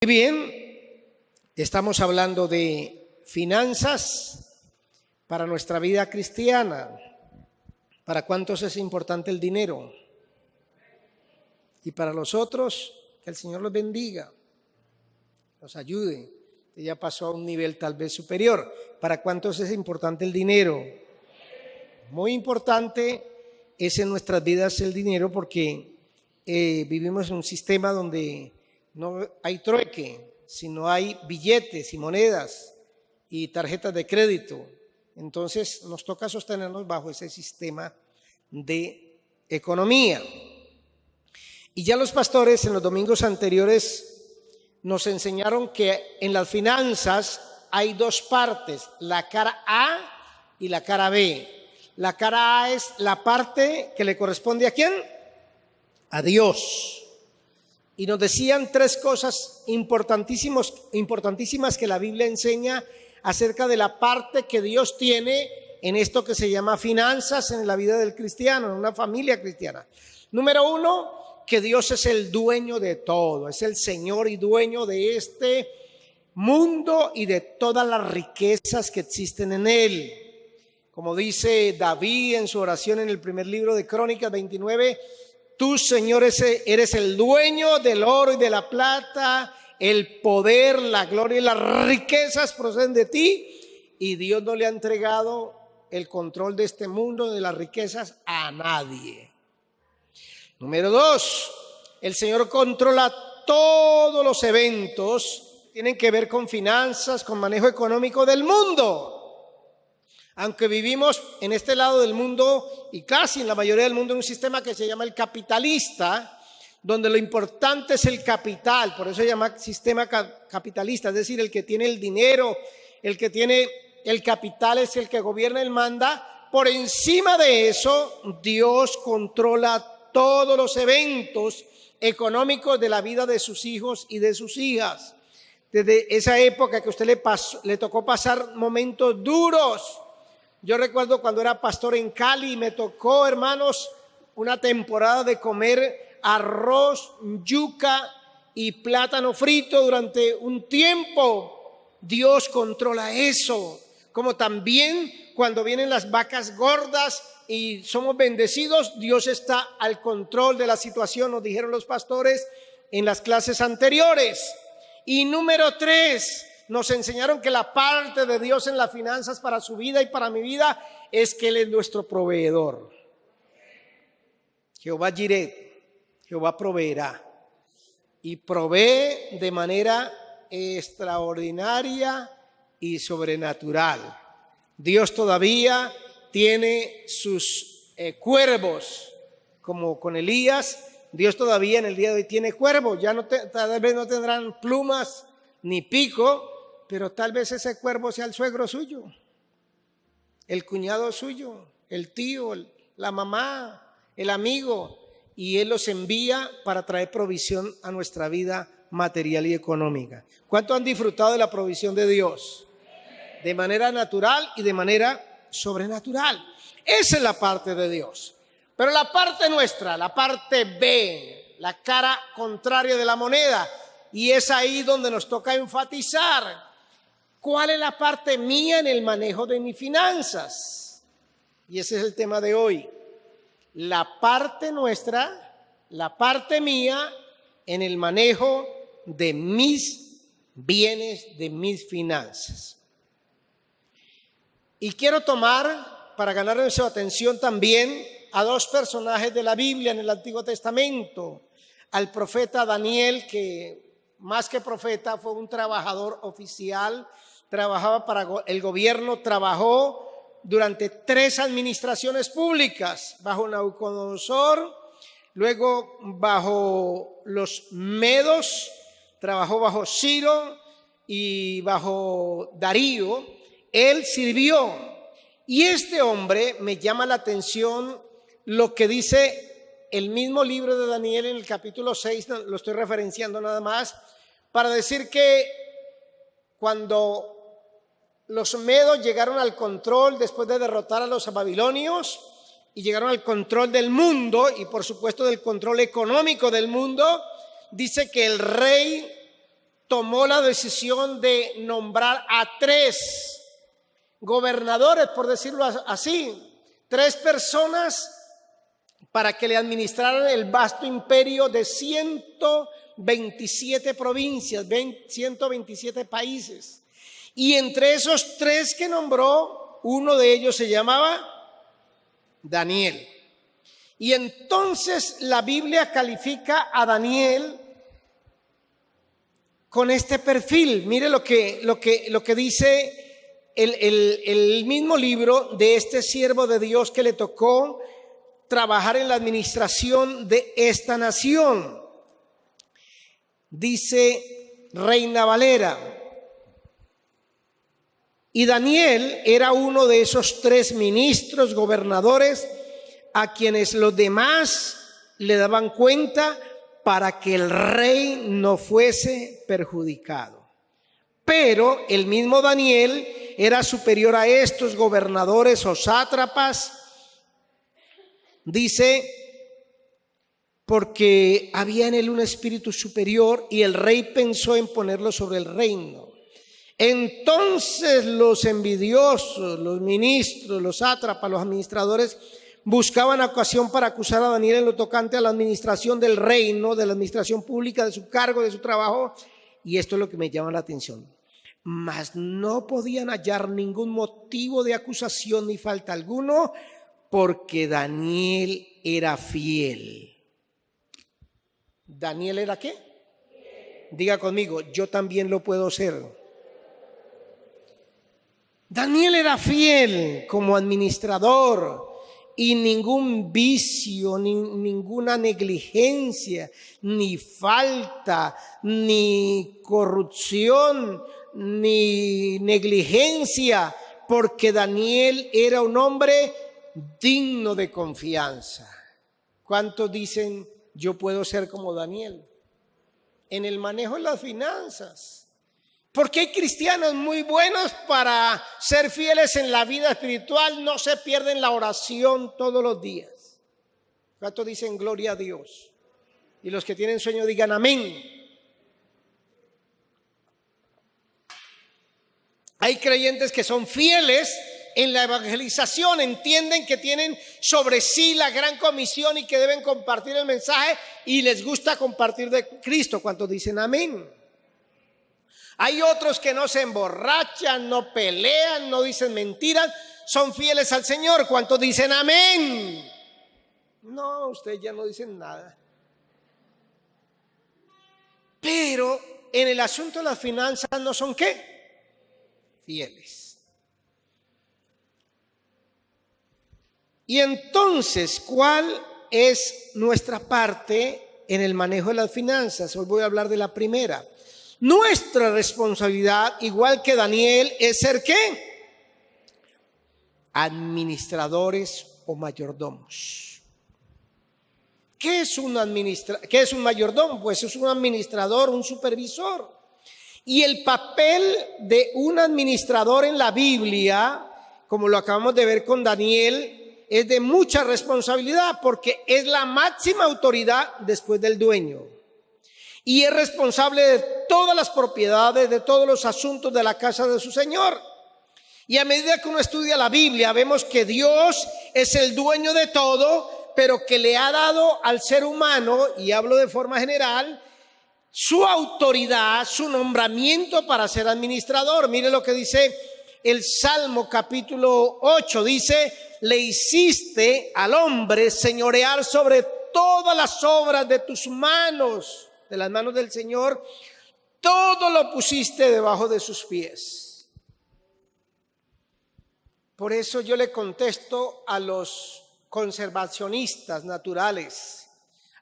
Muy bien, estamos hablando de finanzas para nuestra vida cristiana. ¿Para cuántos es importante el dinero? Y para los otros, que el Señor los bendiga, los ayude. Ya pasó a un nivel tal vez superior. ¿Para cuántos es importante el dinero? Muy importante es en nuestras vidas el dinero porque vivimos en un sistema donde no hay trueque, sino hay billetes y monedas y tarjetas de crédito. Entonces nos toca sostenernos bajo ese sistema de economía. Y ya los pastores en los domingos anteriores nos enseñaron que en las finanzas hay dos partes, la cara A y la cara B. La cara A es la parte que le corresponde ¿a quién? A Dios. Y nos decían tres cosas importantísimas que la Biblia enseña acerca de la parte que Dios tiene en esto que se llama finanzas en la vida del cristiano, en una familia cristiana. Número uno, que Dios es el dueño de todo, es el Señor y dueño de este mundo y de todas las riquezas que existen en él. Como dice David en su oración en el primer libro de Crónicas 29, tú, Señor, eres el dueño del oro y de la plata, el poder, la gloria y las riquezas proceden de ti, y Dios no le ha entregado el control de este mundo, de las riquezas, a nadie. Número dos, el Señor controla todos los eventos que tienen que ver con finanzas, con manejo económico del mundo. Aunque vivimos en este lado del mundo y casi en la mayoría del mundo en un sistema que se llama el capitalista, donde lo importante es el capital, por eso se llama sistema capitalista, es decir, el que tiene el dinero, el que tiene el capital es el que gobierna y manda. Por encima de eso, Dios controla todos los eventos económicos de la vida de sus hijos y de sus hijas. Desde esa época que a usted le tocó pasar momentos duros. Yo recuerdo cuando era pastor en Cali, me tocó, hermanos, una temporada de comer arroz, yuca y plátano frito durante un tiempo. Dios controla eso. Como también cuando vienen las vacas gordas y somos bendecidos, Dios está al control de la situación, nos dijeron los pastores en las clases anteriores. Y número tres, nos enseñaron que la parte de Dios en las finanzas para su vida y para mi vida es que Él es nuestro proveedor. Jehová Jireh, Jehová proveerá. Y provee de manera extraordinaria y sobrenatural. Dios todavía tiene sus cuervos, como con Elías. Dios todavía en el día de hoy tiene cuervos. Ya tal vez no tendrán plumas ni pico, pero tal vez ese cuervo sea el suegro suyo, el cuñado suyo, el tío, la mamá, el amigo, y Él los envía para traer provisión a nuestra vida material y económica. ¿Cuánto han disfrutado de la provisión de Dios? De manera natural y de manera sobrenatural. Esa es la parte de Dios. Pero la parte nuestra, la parte B, la cara contraria de la moneda, y es ahí donde nos toca enfatizar. ¿Cuál es la parte mía en el manejo de mis finanzas? Y ese es el tema de hoy. La parte nuestra, la parte mía en el manejo de mis bienes, de mis finanzas. Y quiero tomar, para ganar su atención también, a dos personajes de la Biblia en el Antiguo Testamento. Al profeta Daniel, que más que profeta fue un trabajador oficial, trabajaba para el gobierno, trabajó durante 3 administraciones públicas, bajo Nabucodonosor, luego bajo los medos, trabajó bajo Ciro y bajo Darío. Él sirvió, y este hombre me llama la atención lo que dice el mismo libro de Daniel en el capítulo 6, lo estoy referenciando nada más, para decir que cuando los medos llegaron al control después de derrotar a los babilonios y llegaron al control del mundo y por supuesto del control económico del mundo, dice que el rey tomó la decisión de nombrar a 3 gobernadores, por decirlo así, 3 personas para que le administraran el vasto imperio de 127 provincias, 127 países. Y entre esos 3 que nombró, uno de ellos se llamaba Daniel. Y entonces la Biblia califica a Daniel con este perfil. Mire lo que dice el mismo libro de este siervo de Dios que le tocó trabajar en la administración de esta nación. Dice Reina Valera: y Daniel era uno de esos 3 ministros gobernadores a quienes los demás le daban cuenta para que el rey no fuese perjudicado. Pero el mismo Daniel era superior a estos gobernadores o sátrapas, dice, porque había en él un espíritu superior y el rey pensó en ponerlo sobre el reino. Entonces los envidiosos, los ministros, los sátrapas, los administradores buscaban ocasión para acusar a Daniel en lo tocante a la administración del reino, de la administración pública, de su cargo, de su trabajo. Y esto es lo que me llama la atención. Mas no podían hallar ningún motivo de acusación ni falta alguno, porque Daniel era fiel. ¿Daniel era qué? Diga conmigo, yo también lo puedo ser. Daniel era fiel como administrador, y ningún vicio, ni ninguna negligencia, ni falta, ni corrupción, ni negligencia, porque Daniel era un hombre digno de confianza. ¿Cuántos dicen yo puedo ser como Daniel en el manejo de las finanzas? Porque hay cristianos muy buenos para ser fieles en la vida espiritual, no se pierden la oración todos los días. ¿Cuántos dicen gloria a Dios? Y los que tienen sueño digan amén. Hay creyentes que son fieles en la evangelización, entienden que tienen sobre sí la gran comisión y que deben compartir el mensaje y les gusta compartir de Cristo. ¿Cuántos dicen amén? Hay otros que no se emborrachan, no pelean, no dicen mentiras, son fieles al Señor. ¿Cuántos dicen amén? No, ustedes ya no dicen nada. Pero en el asunto de las finanzas no son ¿qué? Fieles. Y entonces, ¿cuál es nuestra parte en el manejo de las finanzas? Hoy voy a hablar de la primera. Nuestra responsabilidad, igual que Daniel, es ser ¿qué? Administradores o mayordomos. ¿Qué es un mayordomo? Pues es un administrador, un supervisor. Y el papel de un administrador en la Biblia, como lo acabamos de ver con Daniel, es de mucha responsabilidad porque es la máxima autoridad después del dueño. Y es responsable de todas las propiedades, de todos los asuntos de la casa de su Señor. Y a medida que uno estudia la Biblia, vemos que Dios es el dueño de todo, pero que le ha dado al ser humano, y hablo de forma general, su autoridad, su nombramiento para ser administrador. Mire lo que dice el Salmo capítulo 8, dice: le hiciste al hombre señorear sobre todas las obras de tus manos. De las manos del Señor, todo lo pusiste debajo de sus pies. Por eso yo le contesto a los conservacionistas naturales,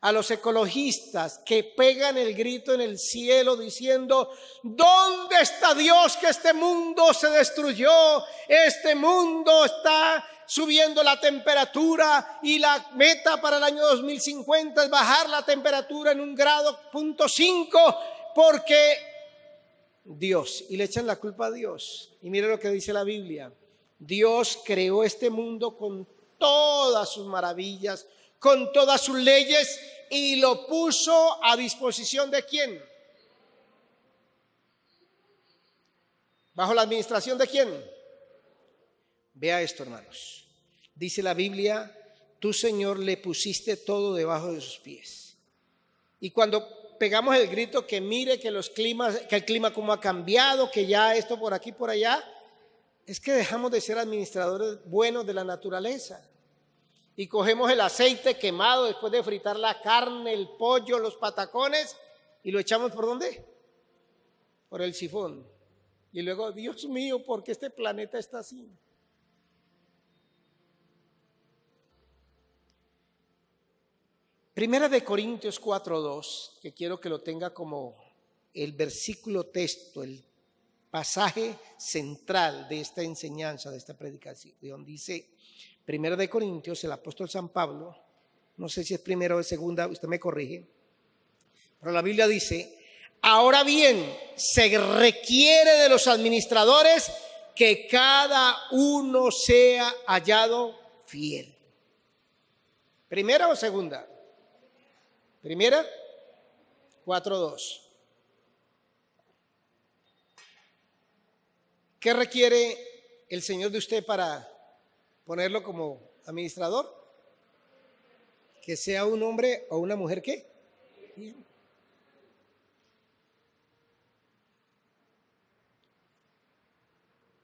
a los ecologistas que pegan el grito en el cielo diciendo: ¿dónde está Dios que este mundo se destruyó? Este mundo está subiendo la temperatura y la meta para el año 2050 es bajar la temperatura en 1,5 grados porque Dios, y le echan la culpa a Dios. Y mire lo que dice la Biblia: Dios creó este mundo con todas sus maravillas, con todas sus leyes, y lo puso a disposición ¿de quién? ¿Bajo la administración de quién? Vea esto, hermanos. Dice la Biblia, tú, Señor, le pusiste todo debajo de sus pies. Y cuando pegamos el grito que mire que el clima como ha cambiado, que ya esto por aquí, por allá, es que dejamos de ser administradores buenos de la naturaleza. Y cogemos el aceite quemado después de fritar la carne, el pollo, los patacones, y lo echamos ¿por dónde? Por el sifón. Y luego, Dios mío, ¿por qué este planeta está así? Primera de Corintios 4:2, que quiero que lo tenga como el versículo texto, el pasaje central de esta enseñanza, de esta predicación, donde dice, Primera de Corintios, el apóstol San Pablo, no sé si es primera o segunda, usted me corrige, pero la Biblia dice, ahora bien, se requiere de los administradores que cada uno sea hallado fiel. ¿Primera o segunda? Primera, 4:2. ¿Qué requiere el Señor de usted para ponerlo como administrador? Que sea un hombre o una mujer, ¿qué?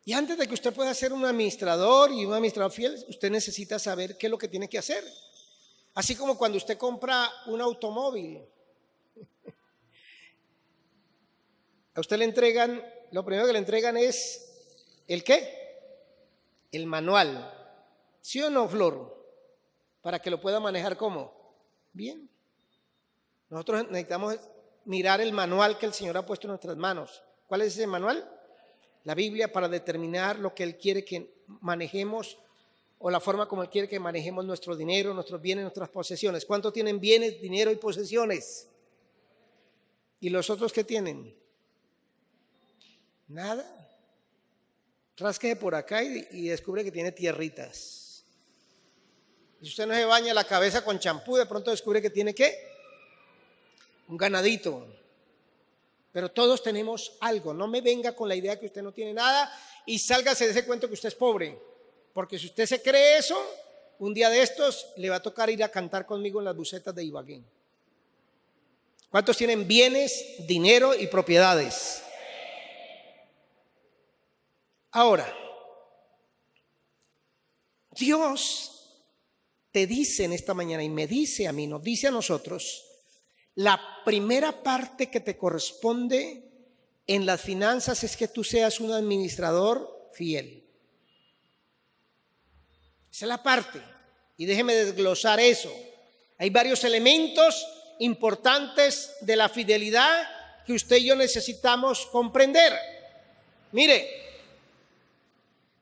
Y antes de que usted pueda ser un administrador y un administrador fiel, usted necesita saber qué es lo que tiene que hacer. Así como cuando usted compra un automóvil, a usted le entregan, lo primero que le entregan es ¿el qué? El manual. ¿Sí o no, Flor? Para que lo pueda manejar ¿cómo? Bien. Nosotros necesitamos mirar el manual que el Señor ha puesto en nuestras manos. ¿Cuál es ese manual? La Biblia, para determinar lo que Él quiere que manejemos o la forma como Él quiere que manejemos nuestro dinero, nuestros bienes, nuestras posesiones. ¿Cuántos tienen bienes, dinero y posesiones? ¿Y los otros qué tienen? Nada. Rásquese por acá y descubre que tiene tierritas. Si usted no se baña la cabeza con champú, de pronto descubre que tiene ¿qué? Un ganadito. Pero todos tenemos algo. No me venga con la idea que usted no tiene nada y sálgase de ese cuento que usted es pobre. Porque si usted se cree eso, un día de estos le va a tocar ir a cantar conmigo en las bucetas de Ibagué. ¿Cuántos tienen bienes, dinero y propiedades? Ahora, Dios te dice en esta mañana y me dice a mí, nos dice a nosotros, la primera parte que te corresponde en las finanzas es que tú seas un administrador fiel. Esa es la parte. Y déjeme desglosar eso. Hay varios elementos importantes de la fidelidad que usted y yo necesitamos comprender. Mire,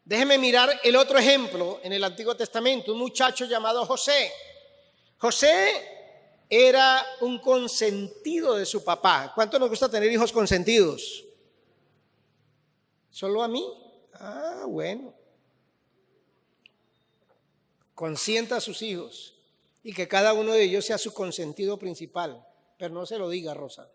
déjeme mirar el otro ejemplo en el Antiguo Testamento. Un muchacho llamado José. José era un consentido de su papá. ¿Cuánto nos gusta tener hijos consentidos? ¿Solo a mí? Ah, bueno. Consienta a sus hijos y que cada uno de ellos sea su consentido principal. Pero no se lo diga, Rosa.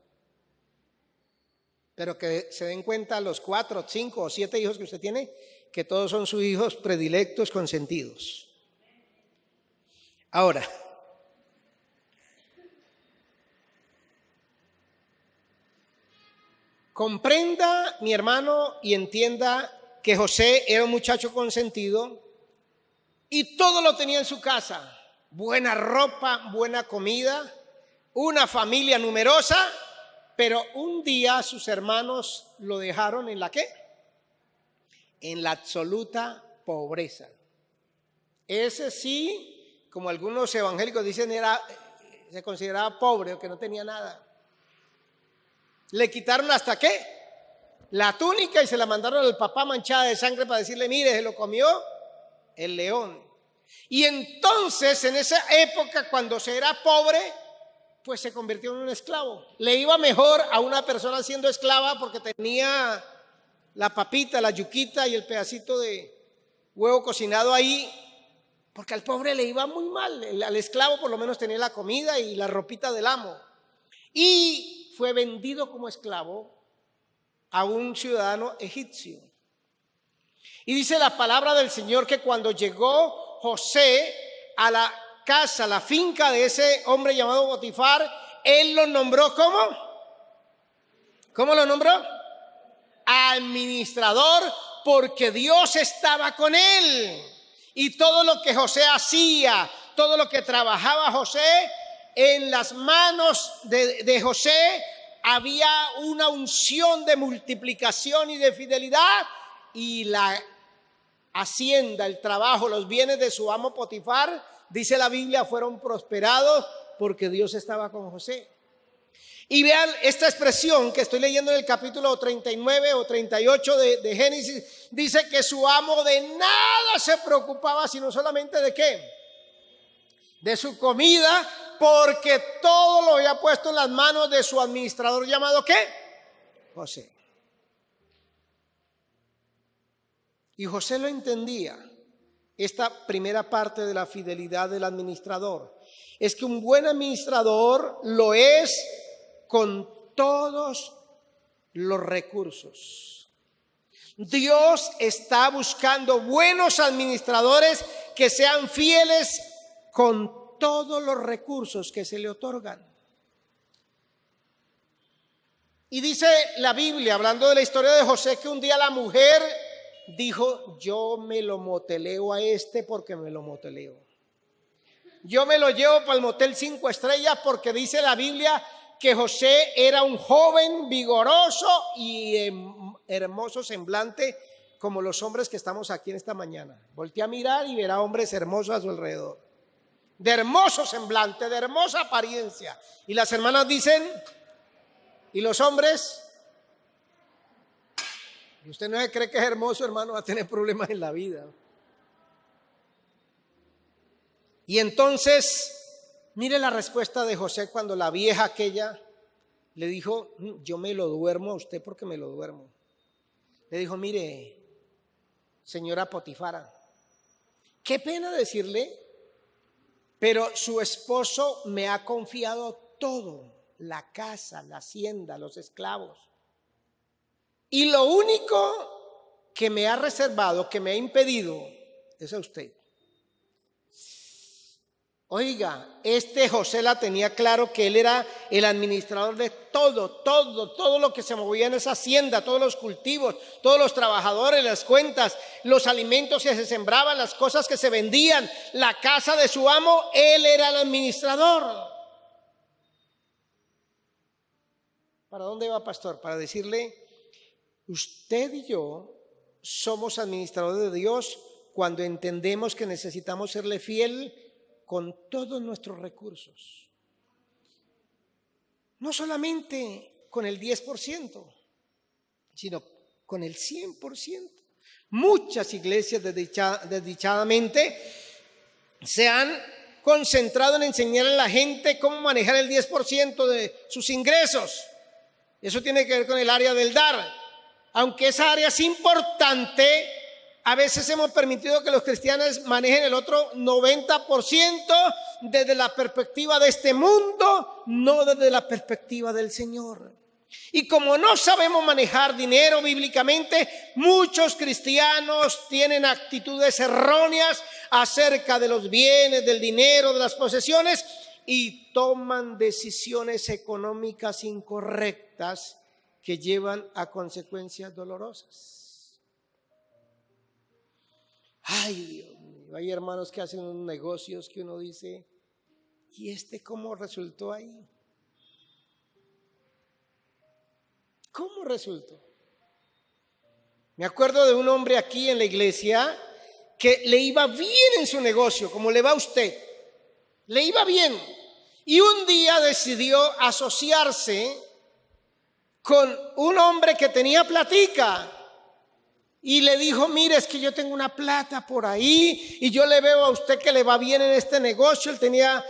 Pero que se den cuenta los 4, 5 o 7 hijos que usted tiene, que todos son sus hijos predilectos, consentidos. Ahora, comprenda, mi hermano, y entienda que José era un muchacho consentido y todo lo tenía en su casa. Buena ropa, buena comida, una familia numerosa, pero un día sus hermanos lo dejaron ¿en la qué? En la absoluta pobreza. Ese sí, como algunos evangélicos dicen, se consideraba pobre o que no tenía nada. Le quitaron hasta qué? La túnica y se la mandaron al papá manchada de sangre para decirle, mire, se lo comió el león. Y entonces en esa época cuando se era pobre, pues se convirtió en un esclavo. Le iba mejor a una persona siendo esclava porque tenía la papita, la yuquita y el pedacito de huevo cocinado ahí, porque al pobre le iba muy mal. Al esclavo por lo menos tenía la comida y la ropita del amo. Y fue vendido como esclavo a un ciudadano egipcio. Y dice la palabra del Señor que cuando llegó José a la casa, a la finca de ese hombre llamado Potifar, él lo nombró ¿cómo? ¿Cómo lo nombró? Administrador, porque Dios estaba con él. Y todo lo que José hacía, todo lo que trabajaba José, en las manos de José había una unción de multiplicación y de fidelidad, y la hacienda, el trabajo, los bienes de su amo Potifar, dice la Biblia, fueron prosperados porque Dios estaba con José. Y vean esta expresión que estoy leyendo en el capítulo 39 o 38 de Génesis. Dice que su amo de nada se preocupaba, sino solamente ¿de qué? De su comida, porque todo lo había puesto en las manos de su administrador llamado ¿qué? José. Y José lo entendía. Esta primera parte de la fidelidad del administrador es que un buen administrador lo es con todos los recursos. Dios está buscando buenos administradores que sean fieles con todos los recursos que se le otorgan. Y dice la Biblia, hablando de la historia de José, que un día la mujer dijo: yo me lo moteleo a este porque me lo moteleo. Yo me lo llevo para el motel 5 estrellas porque dice la Biblia que José era un joven vigoroso y hermoso semblante, como los hombres que estamos aquí en esta mañana. Voltea a mirar y verá hombres hermosos a su alrededor, de hermoso semblante, de hermosa apariencia. Y las hermanas dicen, ¿y los hombres? Si usted no se cree que es hermoso, hermano, va a tener problemas en la vida. Y entonces, mire la respuesta de José cuando la vieja aquella le dijo: yo me lo duermo a usted porque me lo duermo. Le dijo: mire, señora Potifara, qué pena decirle, pero su esposo me ha confiado todo, la casa, la hacienda, los esclavos. Y lo único que me ha reservado, que me ha impedido, es a usted. Oiga, este José la tenía claro que él era el administrador de todo lo que se movía en esa hacienda, todos los cultivos, todos los trabajadores, las cuentas, los alimentos que se sembraban, las cosas que se vendían, la casa de su amo, él era el administrador. ¿Para dónde va, pastor? Para decirle: usted y yo somos administradores de Dios cuando entendemos que necesitamos serle fiel con todos nuestros recursos. No solamente con el 10%, sino con el 100%. Muchas iglesias desdichadamente se han concentrado en enseñar a la gente cómo manejar el 10% de sus ingresos. Eso tiene que ver con el área del dar. Aunque esa área es importante, a veces hemos permitido que los cristianos manejen el otro 90% desde la perspectiva de este mundo, no desde la perspectiva del Señor. Y como no sabemos manejar dinero bíblicamente, muchos cristianos tienen actitudes erróneas acerca de los bienes, del dinero, de las posesiones, y toman decisiones económicas incorrectas que llevan a consecuencias dolorosas. Ay, Dios mío, hay hermanos que hacen unos negocios que uno dice: ¿y cómo resultó ahí? ¿Cómo resultó? Me acuerdo de un hombre aquí en la iglesia que le iba bien en su negocio, como le va a usted. Le iba bien. Y un día decidió asociarse con un hombre que tenía platica. Y le dijo: mire, es que yo tengo una plata por ahí y yo le veo a usted que le va bien en este negocio. Él tenía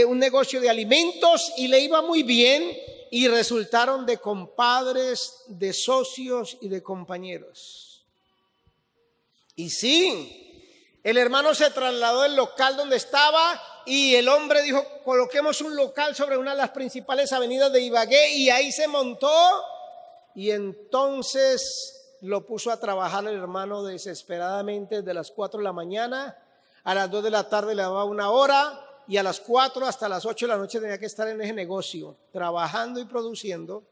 un negocio de alimentos y le iba muy bien, y resultaron de compadres, de socios y de compañeros. Y sí, el hermano se trasladó del local donde estaba y el hombre dijo: coloquemos un local sobre una de las principales avenidas de Ibagué, y ahí se montó. Y entonces lo puso a trabajar el hermano desesperadamente desde las 4 de la mañana, a las 2 de la tarde le daba 1 hora y a las 4 hasta las 8 de la noche tenía que estar en ese negocio, trabajando y produciendo.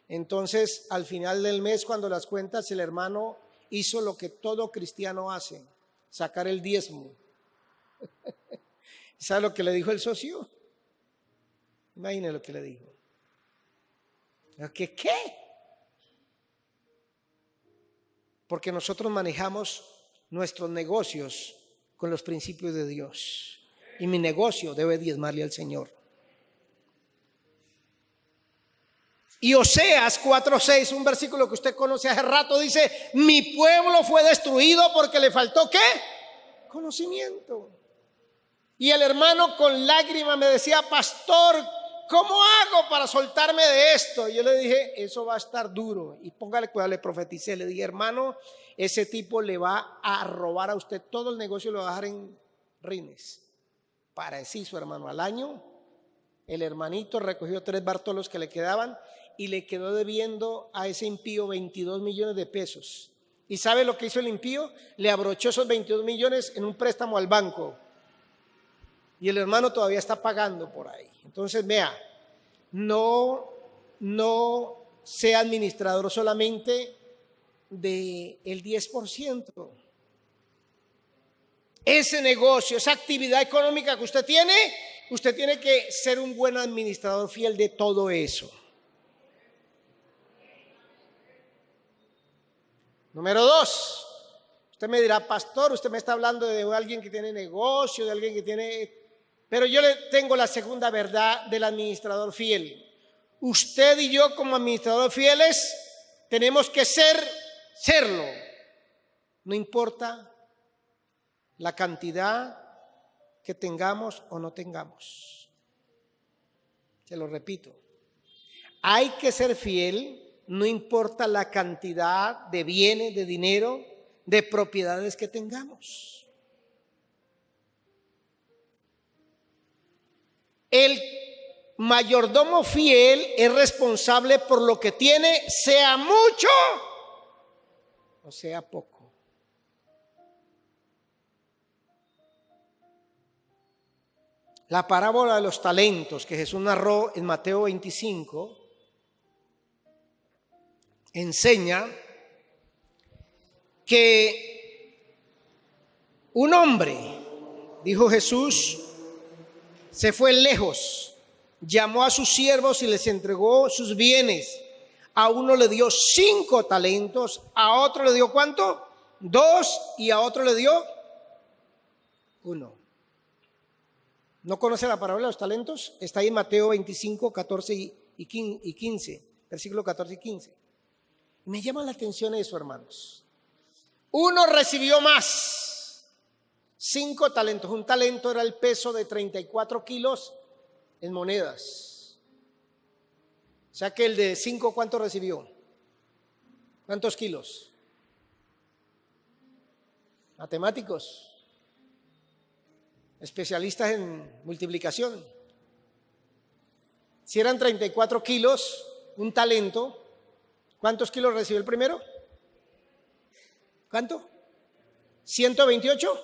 Entonces, al final del mes, cuando las cuentas, el hermano hizo lo que todo cristiano hace, sacar el diezmo. ¿Sabe lo que le dijo el socio? Imagine lo que le dijo. ¿Qué? Porque nosotros manejamos nuestros negocios con los principios de Dios. Y mi negocio debe diezmarle al Señor. Y Oseas 4:6, un versículo que usted conoce hace rato, dice: mi pueblo fue destruido porque le faltó ¿qué? Conocimiento. Y el hermano con lágrimas me decía: pastor, ¿cómo hago para soltarme de esto? Y yo le dije: eso va a estar duro. Y póngale cuidado, le profeticé, le dije: hermano, ese tipo le va a robar a usted todo el negocio y lo va a dejar en rines. Parecido, hermano. Al año el hermanito recogió 3 Bartolos que le quedaban y le quedó debiendo a ese impío 22 millones de pesos. ¿Y sabe lo que hizo el impío? Le abrochó esos 22 millones en un préstamo al banco. Y el hermano todavía está pagando por ahí. Entonces, vea, no sea administrador solamente del 10%. Ese negocio, esa actividad económica que usted tiene que ser un buen administrador fiel de todo eso. Número 2, usted me dirá: pastor, usted me está hablando de alguien que tiene negocio, de alguien que tiene... Pero yo le tengo la segunda verdad del administrador fiel. Usted y yo como administradores fieles tenemos que serlo. No importa la cantidad que tengamos o no tengamos. Se lo repito. Hay que ser fiel. No importa la cantidad de bienes, de dinero, de propiedades que tengamos. El mayordomo fiel es responsable por lo que tiene, sea mucho o sea poco. La parábola de los talentos que Jesús narró en Mateo 25 enseña que un hombre, dijo Jesús, se fue lejos, llamó a sus siervos y les entregó sus bienes. A uno le dio 5 talentos, a otro le dio ¿cuánto? 2, y a otro le dio 1. ¿No conoce la parábola de los talentos? Está ahí en Mateo 25, 14 y 15, versículo 14 y 15. Me llama la atención eso, hermanos. Uno recibió más, 5 talentos. Un talento era el peso de 34 kilos en monedas. O sea que el de 5, ¿cuánto recibió? ¿Cuántos kilos? Matemáticos, especialistas en multiplicación. Si eran 34 kilos, un talento, ¿cuántos kilos recibió el primero? ¿Cuánto? ¿128?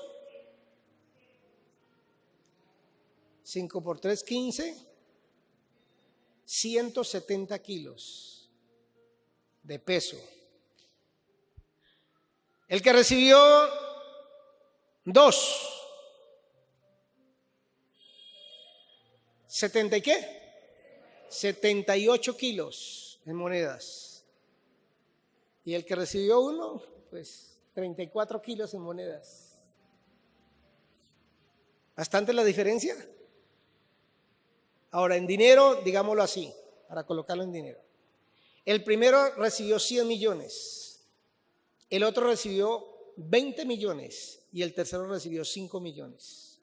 5 por 3, 15. 170 kilos de peso. El que recibió 2, 70 y qué? 78 kilos en monedas. Y el que recibió 1, pues 34 kilos en monedas. ¿Bastante la diferencia? Ahora, en dinero, digámoslo así, para colocarlo en dinero. El primero recibió 100 millones, el otro recibió 20 millones y el tercero recibió 5 millones.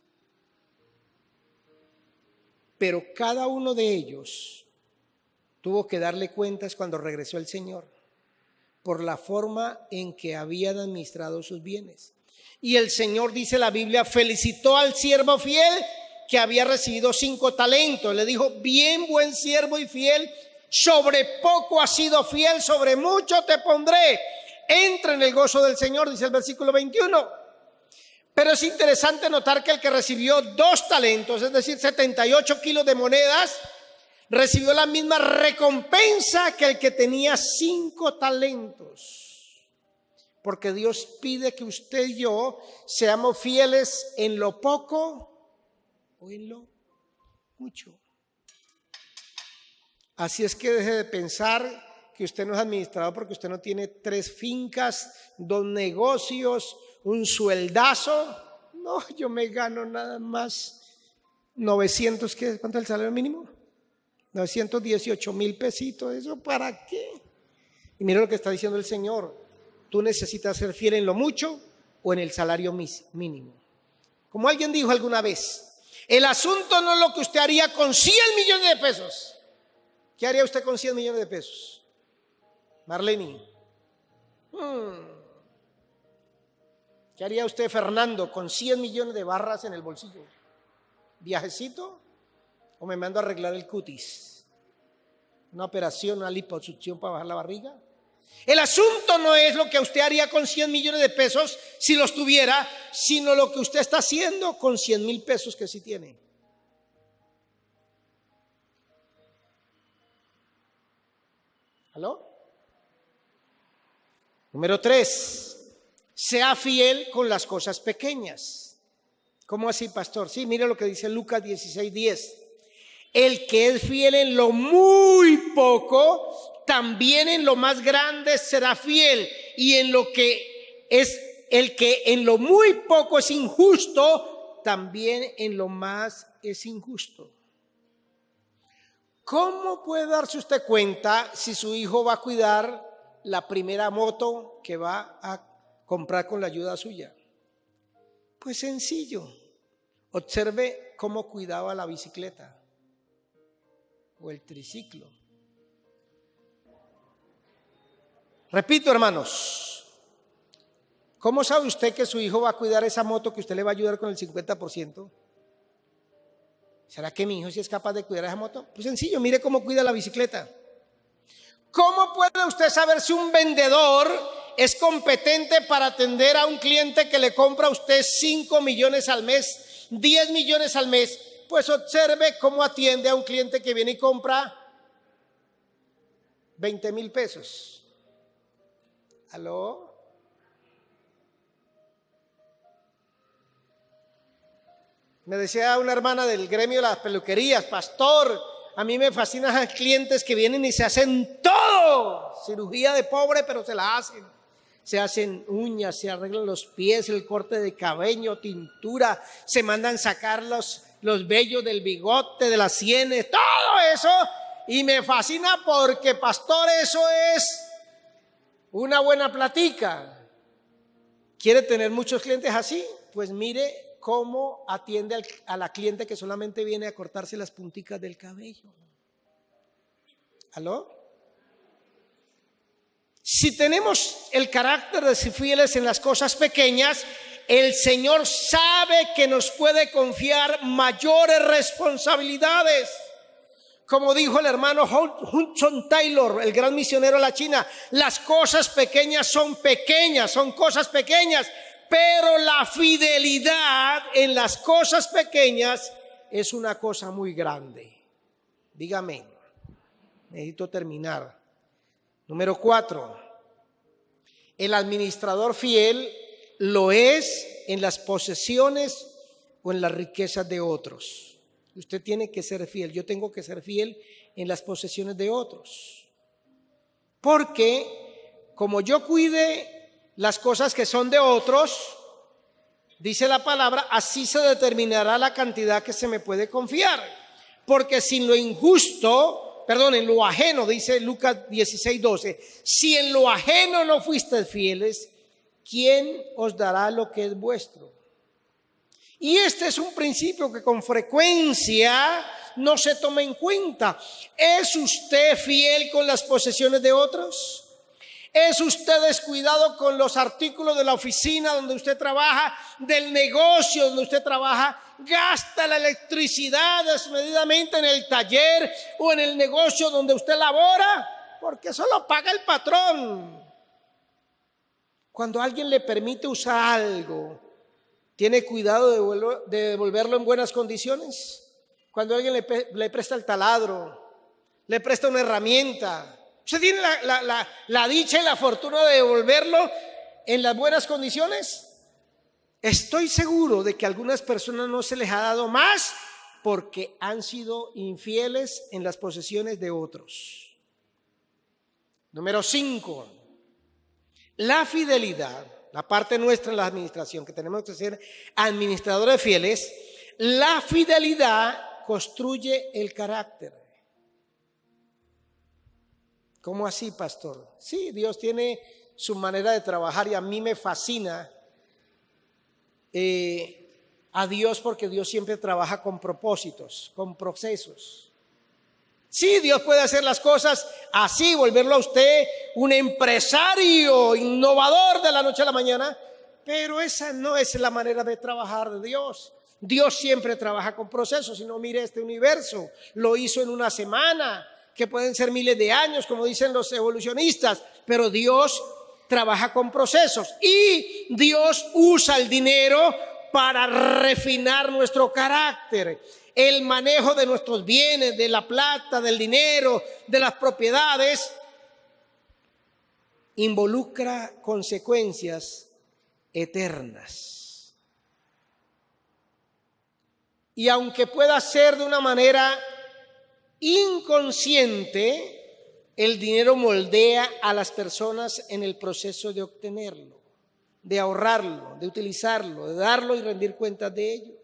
Pero cada uno de ellos tuvo que darle cuentas cuando regresó el Señor por la forma en que habían administrado sus bienes. Y el Señor, dice la Biblia, felicitó al siervo fiel que había recibido 5 talentos. Le dijo: bien, buen siervo y fiel, sobre poco has sido fiel, sobre mucho te pondré. Entra en el gozo del Señor, dice el versículo 21. Pero es interesante notar que el que recibió 2 talentos, es decir, 78 kilos de monedas, recibió la misma recompensa que el que tenía 5 talentos. Porque Dios pide que usted y yo seamos fieles en lo poco o en lo mucho. Así es que deje de pensar que usted no es administrador porque usted no tiene 3 fincas, 2 negocios, un sueldazo. No, yo me gano nada más 900, ¿cuánto es el salario mínimo? 918,000 pesitos. ¿Eso para qué? Y mire lo que está diciendo el Señor. Tú necesitas ser fiel en lo mucho o en el salario mínimo. Como alguien dijo alguna vez, el asunto no es lo que usted haría con 100 millones de pesos. ¿Qué haría usted con 100 millones de pesos? Marlene. ¿Qué haría usted, Fernando, con 100 millones de barras en el bolsillo? ¿Viajecito? ¿O me mando a arreglar el cutis? ¿Una operación, una liposucción para bajar la barriga? El asunto no es lo que usted haría con 100 millones de pesos si los tuviera, sino lo que usted está haciendo con 100,000 pesos que sí tiene. ¿Aló? Número 3, sea fiel con las cosas pequeñas. ¿Cómo así, pastor? Sí, mire lo que dice Lucas 16:10. El que es fiel en lo muy poco, también en lo más grande será fiel. Y en lo que es el que en lo muy poco es injusto, también en lo más es injusto. ¿Cómo puede darse usted cuenta si su hijo va a cuidar la primera moto que va a comprar con la ayuda suya? Pues sencillo. Observe cómo cuidaba la bicicleta o el triciclo. Repito, hermanos, ¿cómo sabe usted que su hijo va a cuidar esa moto que usted le va a ayudar con el 50%? ¿Será que mi hijo sí es capaz de cuidar esa moto? Pues sencillo, mire cómo cuida la bicicleta. ¿Cómo puede usted saber si un vendedor es competente para atender a un cliente que le compra a usted 5 millones al mes, 10 millones al mes? Pues observe cómo atiende a un cliente que viene y compra 20,000 pesos. ¿Aló? Me decía una hermana del gremio de las peluquerías, pastor, a mí me fascinan los clientes que vienen y se hacen todo, cirugía de pobre, pero se la hacen. Se hacen uñas, se arreglan los pies, el corte de cabello, tintura, se mandan sacar los vellos del bigote, de las sienes, todo eso. Y me fascina porque, pastor, eso es una buena platica. ¿Quiere tener muchos clientes así? Pues mire cómo atiende a la cliente que solamente viene a cortarse las punticas del cabello. ¿Aló? Si tenemos el carácter de ser fieles en las cosas pequeñas, el Señor sabe que nos puede confiar mayores responsabilidades. Como dijo el hermano Hudson Taylor, el gran misionero a la China, las cosas pequeñas, son cosas pequeñas, pero la fidelidad en las cosas pequeñas es una cosa muy grande. Dígame, necesito terminar. Número 4, el administrador fiel lo es en las posesiones o en las riquezas de otros. Usted tiene que ser fiel, yo tengo que ser fiel en las posesiones de otros. Porque como yo cuide las cosas que son de otros, dice la palabra, así se determinará la cantidad que se me puede confiar. Porque sin lo injusto, en lo ajeno, dice Lucas 16:12, si en lo ajeno no fuisteis fieles, ¿quién os dará lo que es vuestro? Y este es un principio que con frecuencia no se toma en cuenta. ¿Es usted fiel con las posesiones de otros? ¿Es usted descuidado con los artículos de la oficina donde usted trabaja, del negocio donde usted trabaja? gasta la electricidad desmedidamente en el taller o en el negocio donde usted labora, porque eso lo paga el patrón. Cuando alguien le permite usar algo, ¿tiene cuidado de devolverlo en buenas condiciones? Cuando alguien le presta el taladro, le presta una herramienta, ¿usted tiene la dicha y la fortuna de devolverlo en las buenas condiciones? Estoy seguro de que a algunas personas no se les ha dado más porque han sido infieles en las posesiones de otros. Número 5, la fidelidad, la parte nuestra en la administración, que tenemos que ser administradores fieles. La fidelidad construye el carácter. ¿Cómo así, pastor? Sí, Dios tiene su manera de trabajar y a mí me fascina a Dios, porque Dios siempre trabaja con propósitos, con procesos. Sí, Dios puede hacer las cosas así, volverlo a usted un empresario innovador de la noche a la mañana, pero esa no es la manera de trabajar de Dios. Dios siempre trabaja con procesos. Si no, mire este universo, lo hizo en una semana, que pueden ser miles de años, como dicen los evolucionistas, pero Dios trabaja con procesos y Dios usa el dinero para refinar nuestro carácter. El manejo de nuestros bienes, de la plata, del dinero, de las propiedades, involucra consecuencias eternas. Y aunque pueda ser de una manera inconsciente, el dinero moldea a las personas en el proceso de obtenerlo, de ahorrarlo, de utilizarlo, de darlo y rendir cuentas de ello.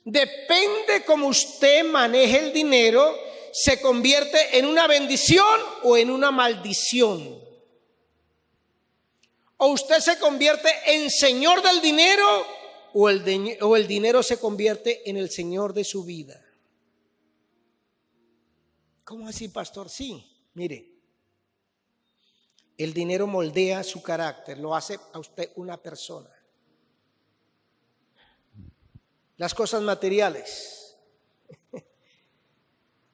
Depende cómo usted maneje el dinero, se convierte en una bendición o en una maldición. O usted se convierte en señor del dinero o el dinero se convierte en el señor de su vida. ¿Cómo así, pastor? Sí, mire, el dinero moldea su carácter, lo hace a usted una persona. Las cosas materiales.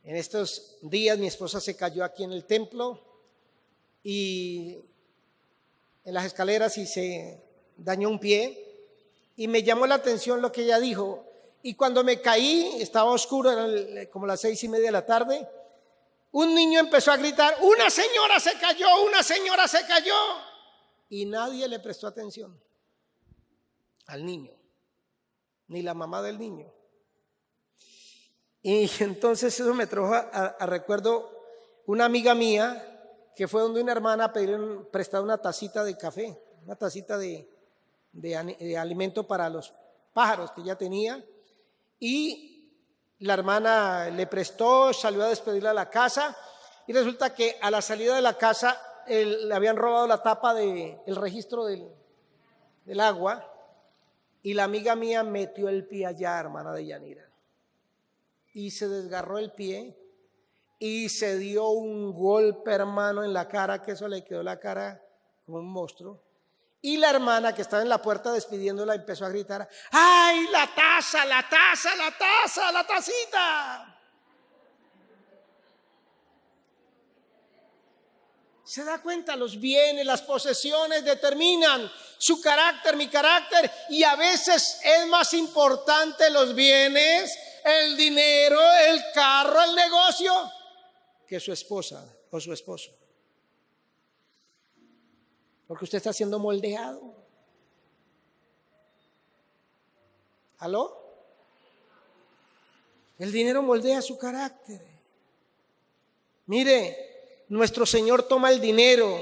En estos días mi esposa se cayó aquí en el templo y en las escaleras y se dañó un pie, y me llamó la atención lo que ella dijo. Y cuando me caí, estaba oscuro, eran como las 6:30 de la tarde. Un niño empezó a gritar: una señora se cayó, una señora se cayó. Y nadie le prestó atención al niño, ni la mamá del niño. Y entonces eso me trajo a recuerdo una amiga mía que fue donde una hermana a pedir prestar una tacita de café, una tacita de alimento para los pájaros que ya tenía. Y la hermana le prestó, salió a despedirla a la casa y resulta que a la salida de la casa le habían robado la tapa del registro del agua, y la amiga mía metió el pie allá, hermana de Yanira, y se desgarró el pie y se dio un golpe, hermano, en la cara, que eso le quedó la cara como un monstruo. Y la hermana que estaba en la puerta despidiéndola empezó a gritar: ¡ay, la taza, la taza, la taza, la tacita! ¿Se da cuenta? Los bienes, las posesiones determinan su carácter, mi carácter, y a veces es más importante los bienes, el dinero, el carro, el negocio, que su esposa o su esposo. Porque usted está siendo moldeado. ¿Aló? El dinero moldea su carácter. Mire, nuestro Señor toma el dinero,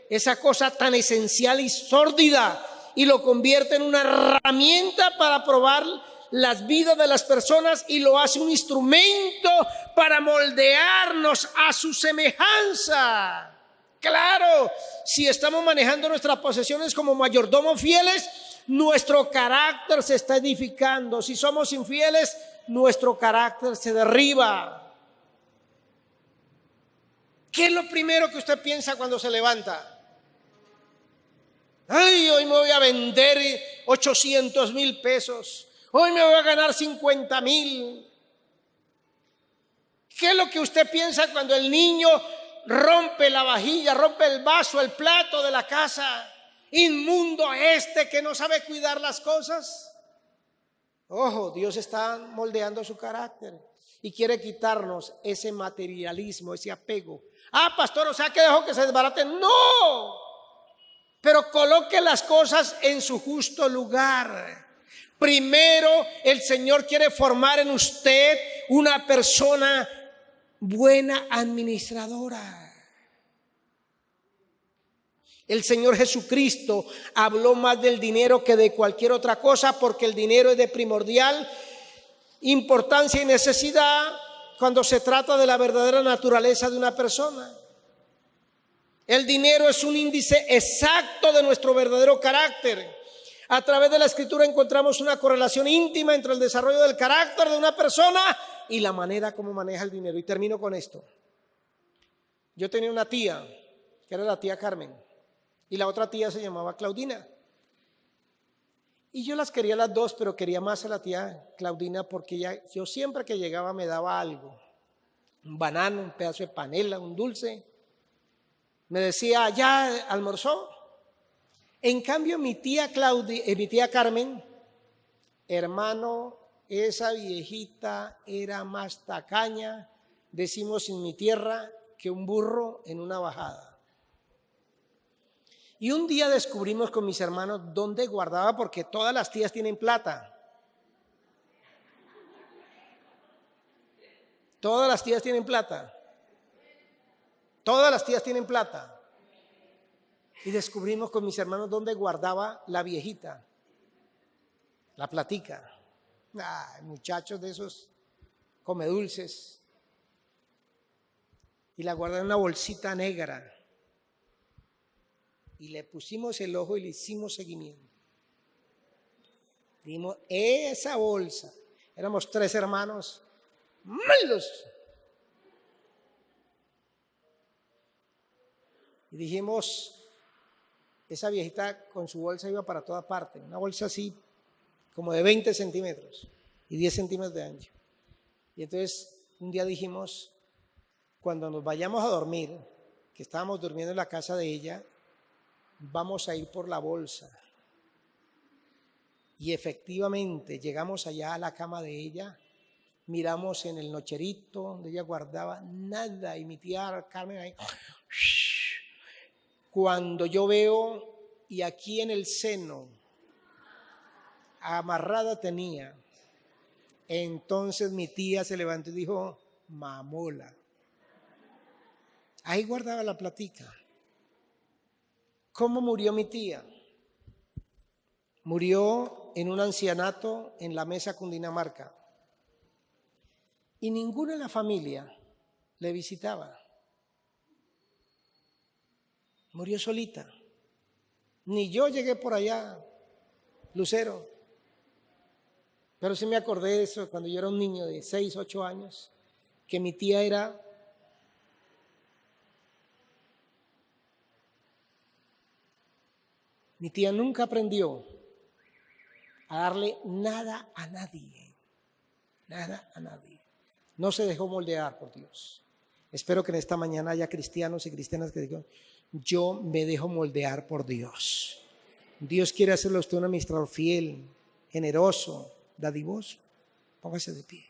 esa cosa tan esencial y sórdida, y lo convierte en una herramienta para probar las vidas de las personas, y lo hace un instrumento para moldearnos a su semejanza. Claro, si estamos manejando nuestras posesiones como mayordomos fieles, nuestro carácter se está edificando. Si somos infieles, nuestro carácter se derriba. ¿Qué es lo primero que usted piensa cuando se levanta? Ay, hoy me voy a vender 800,000 pesos. Hoy me voy a ganar 50,000. ¿Qué es lo que usted piensa cuando el niño rompe la vajilla, rompe el vaso, el plato de la casa? Inmundo que no sabe cuidar las cosas. Ojo, Dios está moldeando su carácter y quiere quitarnos ese materialismo, ese apego. Ah, pastor, o sea que dejó que se desbaraten. No, pero coloque las cosas en su justo lugar. Primero, el Señor quiere formar en usted una persona buena administradora. El Señor Jesucristo habló más del dinero que de cualquier otra cosa, porque el dinero es de primordial importancia y necesidad cuando se trata de la verdadera naturaleza de una persona. El dinero es un índice exacto de nuestro verdadero carácter. A través de la Escritura encontramos una correlación íntima entre el desarrollo del carácter de una persona y la manera como maneja el dinero. Y termino con esto. Yo tenía una tía, que era la tía Carmen, y la otra tía se llamaba Claudina. Y yo las quería las dos, pero quería más a la tía Claudina porque yo siempre que llegaba me daba algo. Un banano, un pedazo de panela, un dulce. Me decía, ¿ya almorzó? En cambio, mi tía Carmen, hermano, esa viejita era más tacaña, decimos en mi tierra, que un burro en una bajada. Y un día descubrimos con mis hermanos dónde guardaba, porque todas las tías tienen plata. Todas las tías tienen plata. Todas las tías tienen plata. Y descubrimos con mis hermanos dónde guardaba la viejita, la platica. Muchachos de esos come dulces. Y la guardaba en una bolsita negra. Y le pusimos el ojo y le hicimos seguimiento. Dimos esa bolsa. Éramos 3 hermanos malos. Y dijimos, esa viejita con su bolsa iba para toda parte. Una bolsa así, como de 20 centímetros y 10 centímetros de ancho. Y entonces un día dijimos, cuando nos vayamos a dormir, que estábamos durmiendo en la casa de ella, vamos a ir por la bolsa. Y efectivamente llegamos allá a la cama de ella, miramos en el nocherito donde ella guardaba, nada, y mi tía Carmen ahí. Cuando yo veo, y aquí en el seno, amarrada tenía, entonces mi tía se levantó y dijo, mamola. Ahí guardaba la platica. ¿Cómo murió mi tía? Murió en un ancianato en la Mesa, Cundinamarca. Y ninguno de la familia le visitaba. Murió solita. Ni yo llegué por allá, Lucero. Pero sí me acordé de eso cuando yo era un niño de 6, 8 años, que mi tía era... Mi tía nunca aprendió a darle nada a nadie, nada a nadie. No se dejó moldear por Dios. Espero que en esta mañana haya cristianos y cristianas que digan, yo me dejo moldear por Dios. Dios quiere hacerlo a usted un administrador fiel, generoso, dadivoso. Póngase de pie.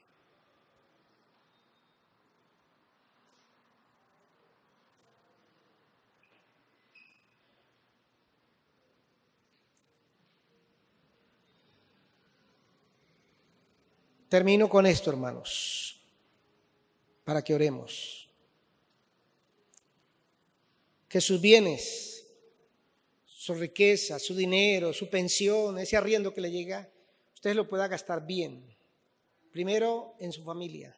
Termino con esto, hermanos, para que oremos. Que sus bienes, su riqueza, su dinero, su pensión, ese arriendo que le llega, usted lo pueda gastar bien. Primero en su familia.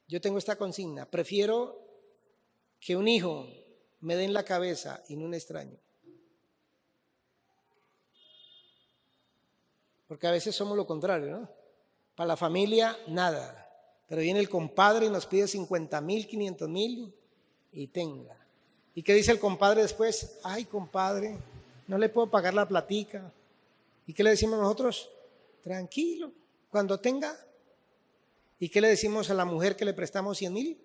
Yo tengo esta consigna, prefiero que un hijo me dé en la cabeza y no un extraño. Porque a veces somos lo contrario, ¿no? Para la familia, nada. Pero viene el compadre y nos pide 50,000, 500,000 y tenga. ¿Y qué dice el compadre después? Ay, compadre, no le puedo pagar la platica. ¿Y qué le decimos nosotros? tranquilo, cuando tenga. ¿Y qué le decimos a la mujer que le prestamos 100,000?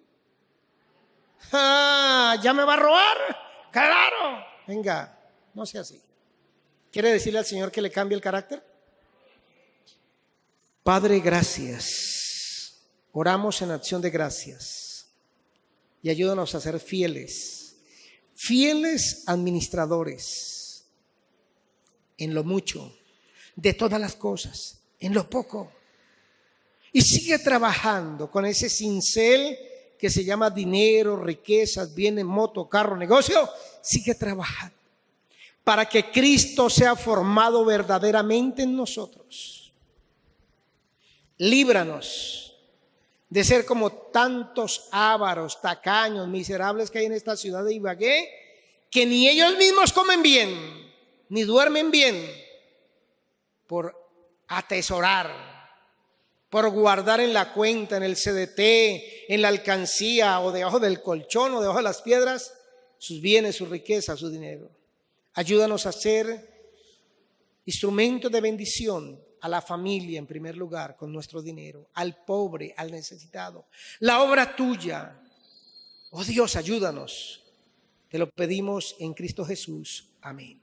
¡Ah! ¿Ya me va a robar? ¡Claro! Venga, no sea así. ¿Quiere decirle al Señor que le cambie el carácter? Padre, gracias. Oramos en acción de gracias. Y ayúdanos a ser fieles. Fieles administradores. En lo mucho, de todas las cosas, en lo poco. Y sigue trabajando con ese cincel que se llama dinero, riquezas, bienes, moto, carro, negocio. Sigue trabajando para que Cristo sea formado verdaderamente en nosotros. Líbranos de ser como tantos ávaros, tacaños, miserables que hay en esta ciudad de Ibagué, que ni ellos mismos comen bien, ni duermen bien, por atesorar, por guardar en la cuenta, en el CDT, en la alcancía o debajo del colchón o debajo de las piedras, sus bienes, su riqueza, su dinero. Ayúdanos a ser instrumento de bendición a la familia en primer lugar con nuestro dinero, al pobre, al necesitado. La obra tuya, oh Dios, ayúdanos. Te lo pedimos en Cristo Jesús. Amén.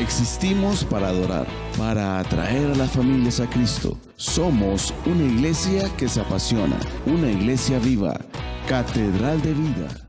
Existimos para adorar, para atraer a las familias a Cristo. Somos una iglesia que se apasiona, una iglesia viva, Catedral de Vida.